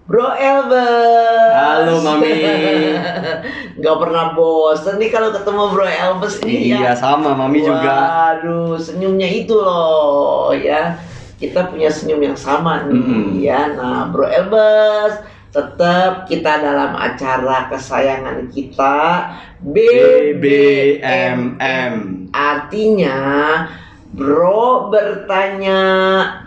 Bro Elbes. Halo Mami. Gak pernah bosen nih kalau ketemu Bro Elbes nih. Iya sama Mami juga. Waduh, senyumnya itu loh ya. Kita punya senyum yang sama nih ya. Nah Bro Elbes, tetap kita dalam acara kesayangan kita BBMM. Artinya Bro bertanya,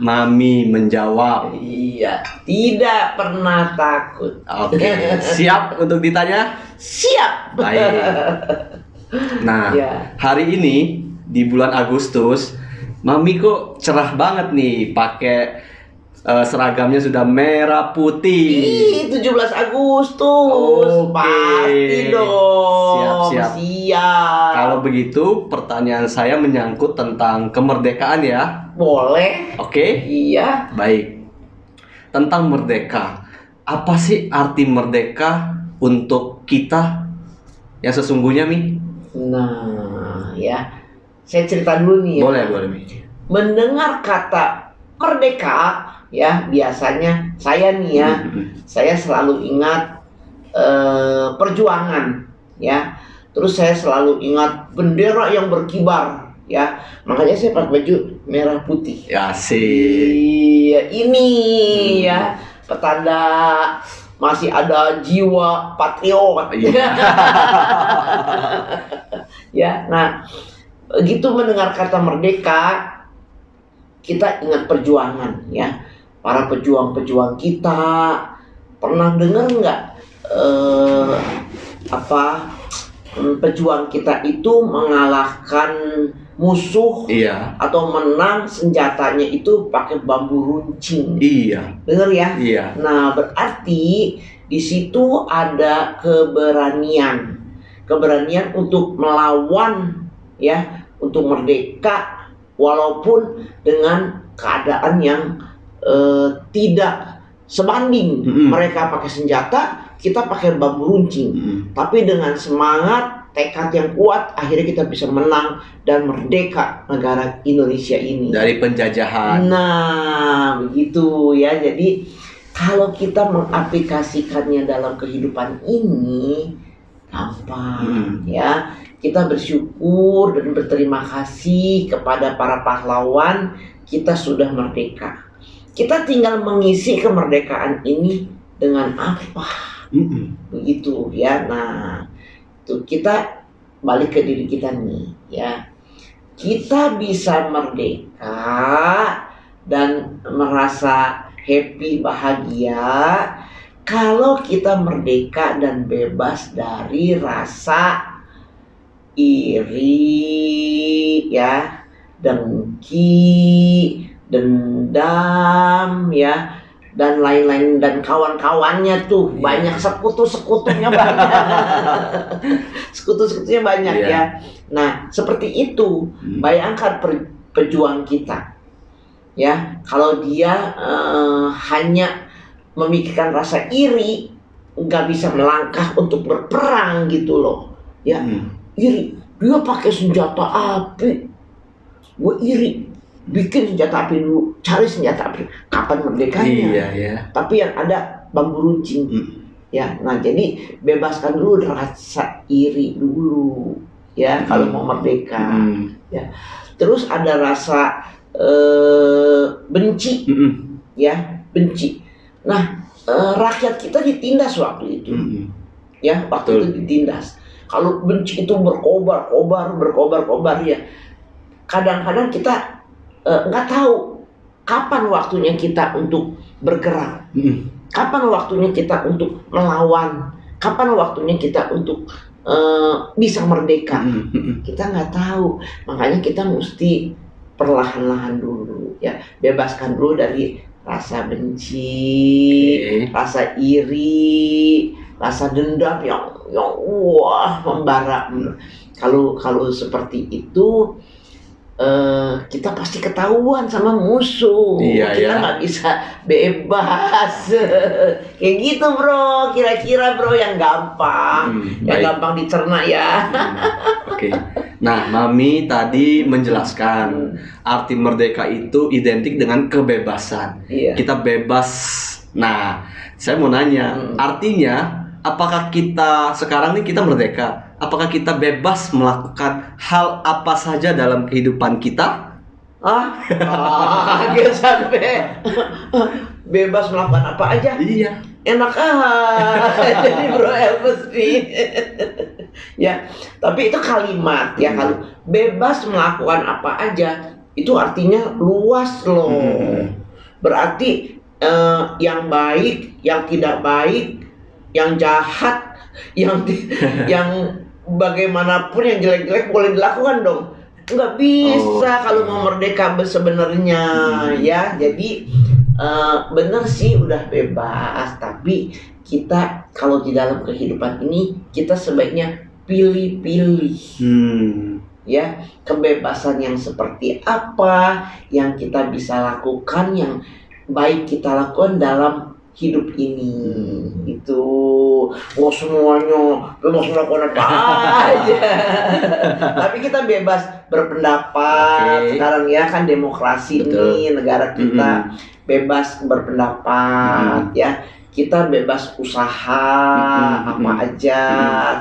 Mami menjawab. iya, tidak pernah takut. Oke, siap untuk ditanya? Siap. Baik. Nah, Ya. hari ini di bulan Agustus, Mami kok cerah banget nih, pakai seragamnya sudah merah putih. Ih, 17 Agustus. Oke. Pasti dong. Siap. Kalau begitu, pertanyaan saya menyangkut tentang kemerdekaan ya. Boleh. Oke? Iya. Baik. Tentang merdeka. Apa sih arti merdeka untuk kita yang sesungguhnya, Mi? Nah, ya. Saya cerita dulu nih ya. Boleh, Mi. Mendengar kata merdeka, ya biasanya saya nih ya, saya selalu ingat perjuangan, ya. Terus saya selalu ingat bendera yang berkibar, ya. Makanya saya pakai baju merah putih. Ya sih. Iya, ini ya petanda masih ada jiwa patriot. Iya. Ya, nah begitu mendengar kata merdeka, kita ingat perjuangan, ya. Para pejuang-pejuang kita pernah dengar nggak pejuang kita itu mengalahkan musuh, Iya. atau menang senjatanya itu pakai bambu runcing. Iya. Dengar ya? Iya. Nah, berarti di situ ada keberanian untuk melawan, ya, untuk merdeka walaupun dengan keadaan yang tidak sebanding. Mereka pakai senjata, kita pakai bambu runcing. Tapi dengan semangat, tekad yang kuat, akhirnya kita bisa menang dan merdeka negara Indonesia ini Dari penjajahan. Nah, begitu ya. Jadi kalau kita mengaplikasikannya dalam kehidupan ini gampang, ya. Kita bersyukur dan berterima kasih kepada para pahlawan, kita sudah merdeka. Kita tinggal mengisi kemerdekaan ini dengan apa? Begitu ya. Nah, itu kita balik ke diri kita nih, ya. Kita bisa merdeka dan merasa happy, bahagia kalau kita merdeka dan bebas dari rasa iri, ya, dengki, dendam, ya, dan lain-lain, dan kawan-kawannya tuh banyak, sekutu-sekutunya banyak. Sekutu-sekutunya banyak, ya. Nah, seperti itu. Bayangkan pejuang kita, ya, kalau dia hanya memikirkan rasa iri, nggak bisa melangkah untuk berperang gitu loh, ya. Iri, dia pakai senjata api, gue iri, bikin senjata api dulu, cari senjata api, kapan merdekanya? Iya. Tapi yang ada bambu runcing, ya. Nah, jadi bebaskan dulu rasa iri dulu, ya, kalau mau merdeka, ya. Terus ada rasa benci, ya, benci. Nah, rakyat kita ditindas waktu itu, ya, waktu itu ditindas. Kalau benci itu berkobar, ya. Kadang-kadang kita nggak tahu kapan waktunya kita untuk bergerak, kapan waktunya kita untuk melawan, kapan waktunya kita untuk bisa merdeka. Kita nggak tahu, makanya kita mesti perlahan-lahan dulu, ya. Bebaskan dulu dari rasa benci, rasa iri, rasa dendam yang wah membara. Kalau seperti itu, kita pasti ketahuan sama musuh. Kita nggak bisa bebas. Kayak gitu, bro. Kira-kira, bro, yang gampang, yang gampang dicerna, ya. Oke. Nah, Mami tadi menjelaskan arti merdeka itu identik dengan kebebasan. Kita bebas Nah, saya mau nanya, artinya apakah kita sekarang nih kita merdeka? Apakah kita bebas melakukan hal apa saja dalam kehidupan kita? Dia sampai bebas melakukan apa aja. Iya. Enak jadi Bro Elvis nih. Ya, tapi itu kalimat ya, kalau bebas melakukan apa aja itu artinya luas loh. Berarti yang baik, yang tidak baik, yang jahat, yang bagaimanapun yang jelek-jelek boleh dilakukan dong. Nggak bisa kalau mau merdeka sebenarnya ya. Jadi benar sih udah bebas, tapi kita kalau di dalam kehidupan ini kita sebaiknya pilih-pilih. Ya, kebebasan yang seperti apa yang kita bisa lakukan, yang baik kita lakukan dalam hidup ini. Itu nggak semuanya bebas melakukan apa aja. Tapi kita bebas berpendapat. Sekarang ya kan demokrasi. Betul. Nih negara kita bebas berpendapat ya. Kita bebas usaha apa aja,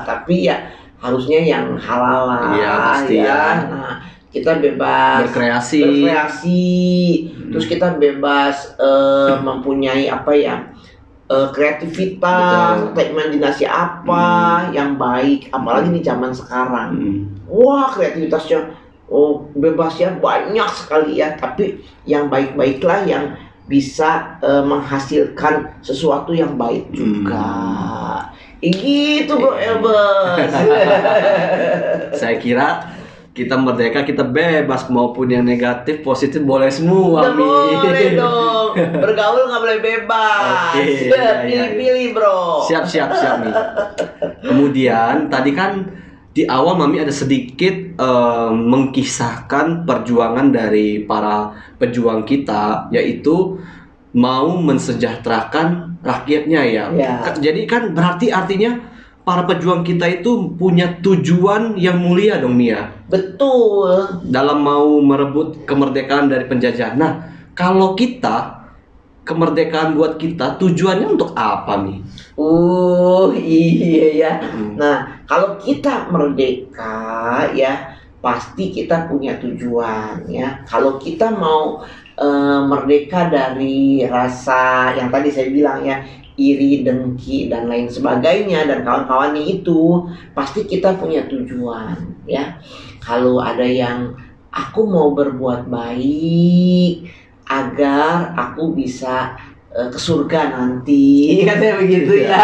tapi ya harusnya yang halal lah. Iya, pasti ya. Nah, kita bebas berkreasi. Terus kita bebas mempunyai apa ya, kreativitas atau imajinasi apa yang baik, apalagi di zaman sekarang. Wah, kreativitasnya bebas ya, banyak sekali ya, tapi yang baik-baiklah yang bisa menghasilkan sesuatu yang baik juga. Gitu Bro Elvis. Saya kira kita merdeka, kita bebas, maupun yang negatif, positif boleh semua. Boleh dong. Bergaul nggak boleh bebas. Pilih-pilih bro. Siap nih. Kemudian tadi kan di awal Mami ada sedikit mengkisahkan perjuangan dari para pejuang kita, yaitu mau mensejahterakan rakyatnya ya. Jadi kan berarti artinya para pejuang kita itu punya tujuan yang mulia dong Mia. Betul. Dalam mau merebut kemerdekaan dari penjajah. Nah, kalau kita, kemerdekaan buat kita tujuannya untuk apa nih? Iya ya. Nah, kalau kita merdeka ya pasti kita punya tujuan ya. Kalau kita mau merdeka dari rasa yang tadi saya bilang ya, iri, dengki dan lain sebagainya dan kawan-kawannya, itu pasti kita punya tujuan ya. Kalau ada yang aku mau berbuat baik agar aku bisa ke surga nanti, katanya begitu ya.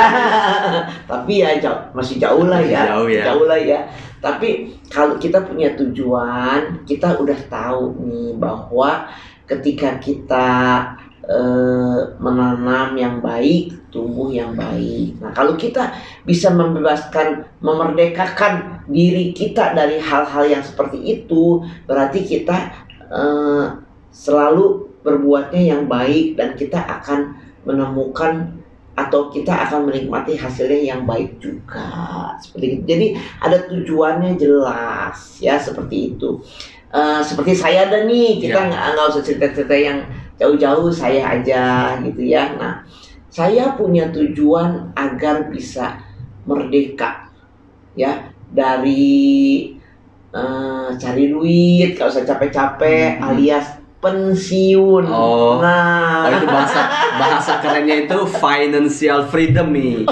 Tapi ya masih jauh lah ya. Jauh lah ya. Tapi kalau kita punya tujuan, kita udah tahu nih bahwa ketika kita menanam yang baik, tumbuh yang baik. Nah, kalau kita bisa membebaskan, memerdekakan diri kita dari hal-hal yang seperti itu, berarti kita selalu berbuatnya yang baik dan kita akan menemukan atau kita akan menikmati hasilnya yang baik juga. Seperti itu. Jadi ada tujuannya jelas ya, seperti itu. Seperti saya ada nih, kita nggak usah cerita-cerita yang jauh-jauh, saya aja gitu ya. Nah, saya punya tujuan agar bisa merdeka ya dari cari duit, kalau usah capek-capek, alias pensiun. Itu bahasa kerennya itu financial freedom nih.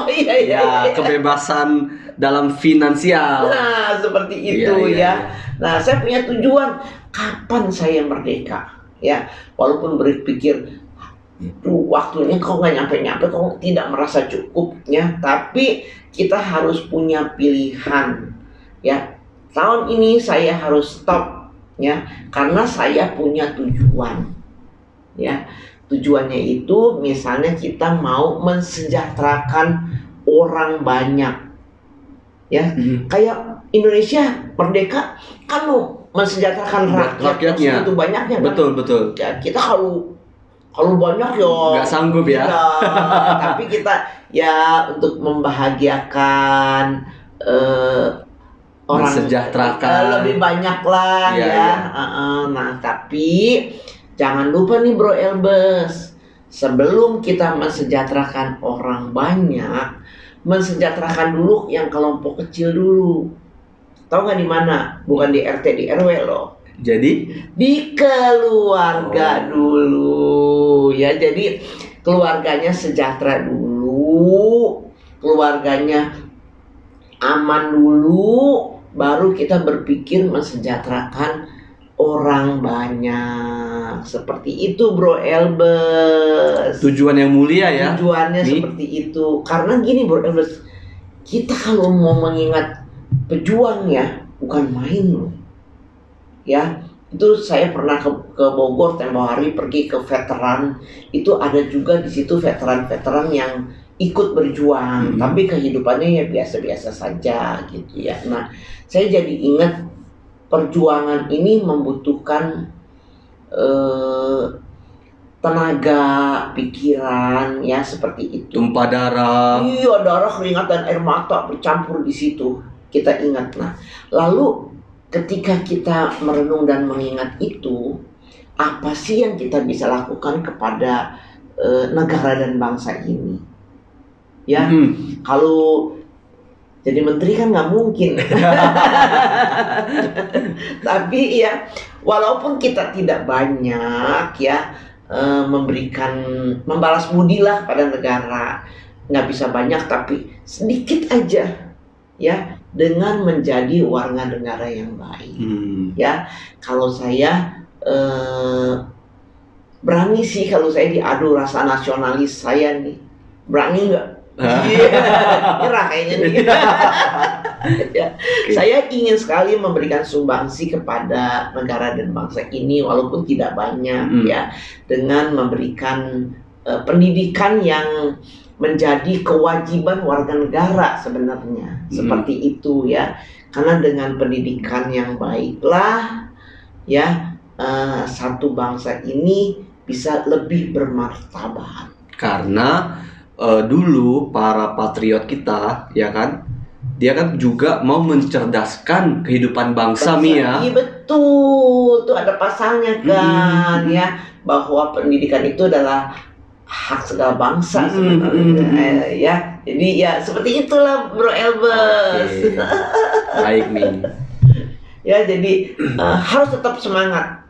Ya, kebebasan dalam finansial. Nah, seperti itu ya. Nah, saya punya tujuan kapan saya merdeka ya. Walaupun berpikir waktunya kok nggak nyampe-nyampe, kok tidak merasa cukup ya, tapi kita harus punya pilihan ya. Tahun ini saya harus stop ya, karena saya punya tujuan ya. Tujuannya itu misalnya kita mau mensejahterakan orang banyak ya. Kayak Indonesia merdeka kan mau mensejahterakan rakyatnya itu banyaknya kan? Betul. Ya, kita kalau banyak ya nggak sanggup ya. Tapi kita ya untuk membahagiakan orang, mensejahterakan lebih banyak lah ya. Nah, tapi jangan lupa nih Bro Elvis, sebelum kita mensejahterakan orang banyak, mensejahterakan dulu yang kelompok kecil dulu. Tahu nggak di mana? Bukan di RT, di RW loh. Jadi Di keluarga dulu, ya. Jadi keluarganya sejahtera dulu, keluarganya aman dulu, baru kita berpikir mensejahterakan orang banyak. Seperti itu, Bro Elbes. tujuan yang mulia ya. Tujuannya Nih. seperti itu. Karena gini, Bro Elbes, kita kalau mau mengingat pejuang ya, bukan main loh. Ya, itu saya pernah ke Bogor tempo hari, pergi ke veteran. Itu ada juga di situ veteran-veteran yang ikut berjuang, tapi kehidupannya ya biasa-biasa saja gitu ya. Nah, saya jadi ingat perjuangan ini membutuhkan tenaga, pikiran, ya seperti itu. Tumpah darah. Iya, darah, keringat dan air mata bercampur di situ. Kita ingat. Nah, lalu ketika kita merenung dan mengingat itu, apa sih yang kita bisa lakukan kepada negara dan bangsa ini? Ya, kalau jadi menteri kan nggak mungkin. Tapi ya, walaupun kita tidak banyak ya membalas budi lah pada negara, nggak bisa banyak tapi sedikit aja ya, dengan menjadi warga negara yang baik. Ya, kalau saya berani sih, kalau saya diadu rasa nasionalis saya nih, berani nggak? Nyerah kayaknya nih. Ya, saya ingin sekali memberikan sumbangsi kepada negara dan bangsa ini walaupun tidak banyak ya, dengan memberikan pendidikan yang menjadi kewajiban warga negara sebenarnya. Seperti itu ya. Karena dengan pendidikan yang baiklah ya, satu bangsa ini bisa lebih bermartabat. Karena dulu para patriot kita ya kan, dia kan juga mau mencerdaskan kehidupan bangsa, Mia. Iya betul, tuh ada pasalnya kan ya, bahwa pendidikan itu adalah hak segala bangsa sebenarnya ya. Jadi ya seperti itulah Bro Elbes. Baik nih. Ya jadi harus tetap semangat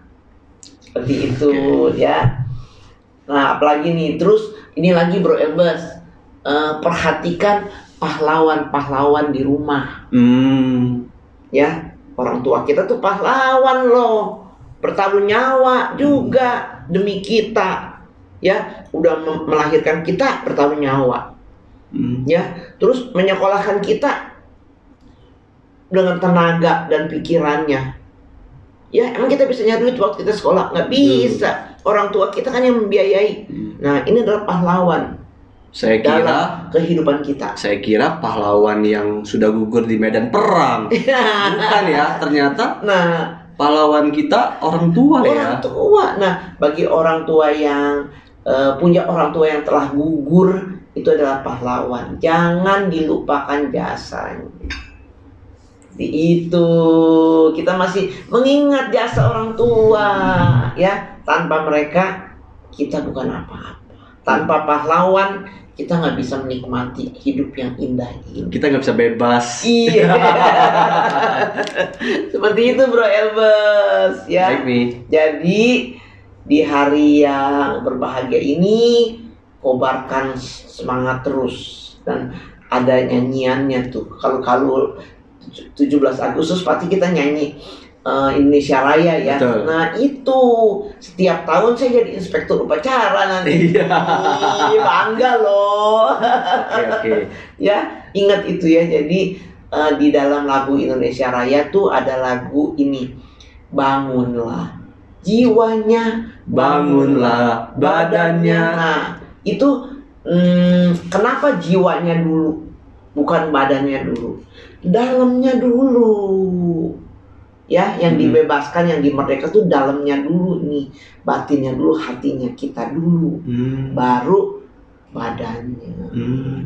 seperti itu ya. Nah apalagi nih, terus ini lagi Bro Elbes, perhatikan pahlawan-pahlawan di rumah. Ya, orang tua kita tuh pahlawan loh, bertaruh nyawa juga demi kita. Ya, udah melahirkan kita bertaruh nyawa. Ya, terus menyekolahkan kita dengan tenaga dan pikirannya. Ya, emang kita bisa nyari duit waktu kita sekolah? Nggak bisa. Orang tua kita kan yang membiayai. Nah, ini adalah pahlawan. Saya kira dalam kehidupan kita. Saya kira pahlawan yang sudah gugur di medan perang. Bukan ya, ternyata. Nah, pahlawan kita orang tua ya. Orang tua. Nah, bagi orang tua yang punya orang tua yang telah gugur, itu adalah pahlawan. Jangan dilupakan jasanya. Itu kita masih mengingat jasa orang tua ya. Tanpa mereka kita bukan apa-apa. Tanpa pahlawan kita nggak bisa menikmati hidup yang indah ini. Kita nggak bisa bebas. Iya. Seperti itu Bro Elbes ya. Baik nih. Jadi di hari yang berbahagia ini, kobarkan semangat terus. Dan ada nyanyiannya tuh. Kalau 17 Agustus pasti kita nyanyi Indonesia Raya ya. Betul. Nah itu setiap tahun saya jadi inspektur upacara nanti. Iya. Bangga loh. Oke. Ya, ingat itu ya. Jadi di dalam lagu Indonesia Raya tuh ada lagu ini, bangunlah jiwanya, bangunlah badannya. Nah itu kenapa jiwanya dulu, bukan badannya dulu, dalamnya dulu. Ya, yang dibebaskan, yang dimerdeka tuh dalamnya dulu nih, batinnya dulu, hatinya kita dulu, baru badannya.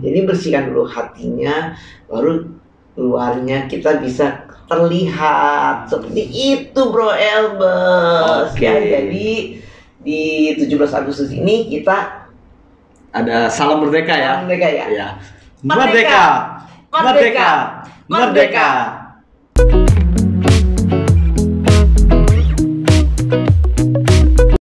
Jadi bersihkan dulu hatinya, baru luarnya kita bisa terlihat seperti itu Bro Elbes. Ya, jadi di 17 Agustus ini kita ada salam merdeka ya. Salam merdeka ya. Iya. Merdeka. Merdeka. Merdeka.